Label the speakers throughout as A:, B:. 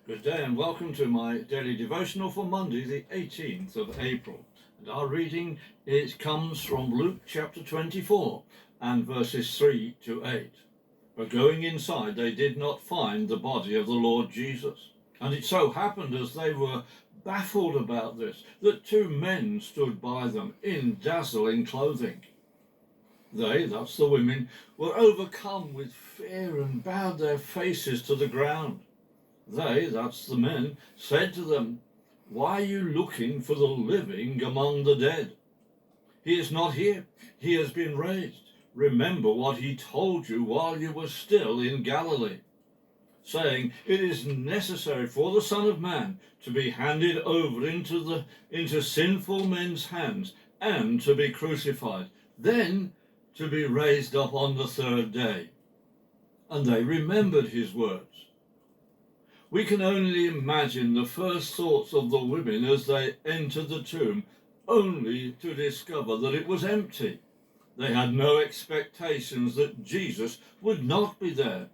A: Good day and welcome to my daily devotional for Monday, the 18th of April. And our reading comes from Luke chapter 24 and verses 3 to 8. But going inside, they did not find the body of the Lord Jesus. And it so happened, as they were baffled about this, that two men stood by them in dazzling clothing. They, that's the women, were overcome with fear and bowed their faces to the ground. They, that's the men, said to them, "Why are you looking for the living among the dead? He is not here. He has been raised. Remember what he told you while you were still in Galilee, saying, it is necessary for the Son of Man to be handed over into sinful men's hands and to be crucified, then to be raised up on the third day." And they remembered his words. We can only imagine the first thoughts of the women as they entered the tomb, only to discover that it was empty. They had no expectations that Jesus would not be there,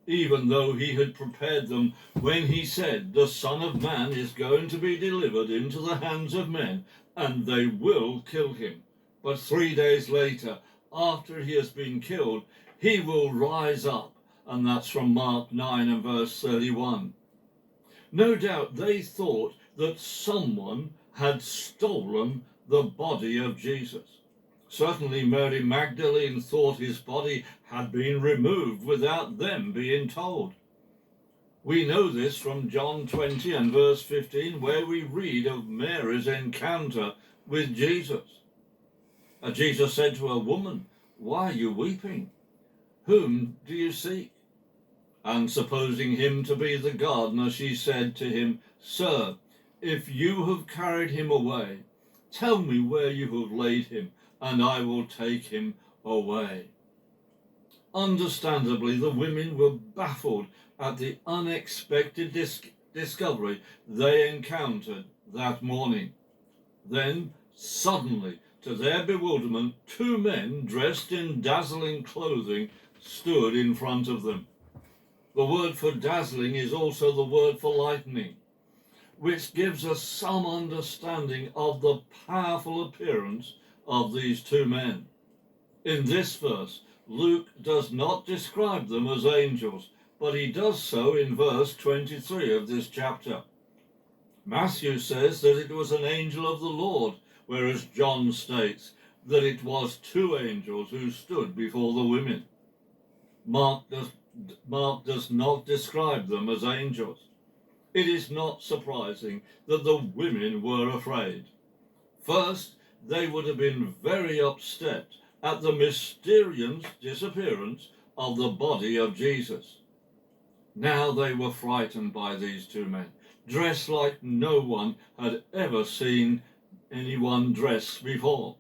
A: even though he had prepared them when he said, "The Son of Man is going to be delivered into the hands of men, and they will kill him. But 3 days later, after he has been killed, he will rise up." And that's from Mark 9 and verse 31. No doubt they thought that someone had stolen the body of Jesus. Certainly Mary Magdalene thought his body had been removed without them being told. We know this from John 20 and verse 15, where we read of Mary's encounter with Jesus. Jesus said to her, "Woman, why are you weeping? Whom do you seek?" And supposing him to be the gardener, she said to him, "Sir, if you have carried him away, tell me where you have laid him, and I will take him away." Understandably, the women were baffled at the unexpected discovery they encountered that morning. Then, suddenly, to their bewilderment, two men dressed in dazzling clothing stood in front of them. The word for dazzling is also the word for lightning, which gives us some understanding of the powerful appearance of these two men. In this verse, Luke does not describe them as angels, but he does so in verse 23 of this chapter. Matthew says that it was an angel of the Lord, whereas John states that it was two angels who stood before the women. Mark does not describe them as angels. It is not surprising that the women were afraid. First, they would have been very upset at the mysterious disappearance of the body of Jesus. Now they were frightened by these two men, dressed like no one had ever seen anyone dress before.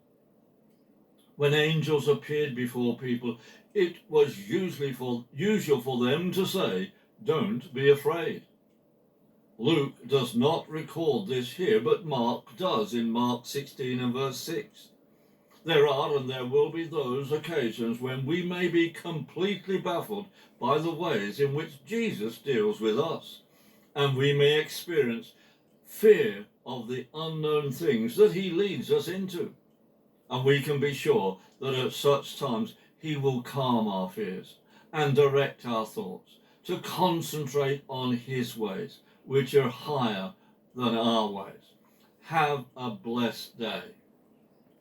A: When angels appeared before people, it was usual for them to say, "Don't be afraid." Luke does not record this here, but Mark does in Mark 16 and verse 6. There are and there will be those occasions when we may be completely baffled by the ways in which Jesus deals with us, and we may experience fear of the unknown things that he leads us into. And we can be sure that at such times he will calm our fears and direct our thoughts to concentrate on his ways, which are higher than our ways. Have a blessed day.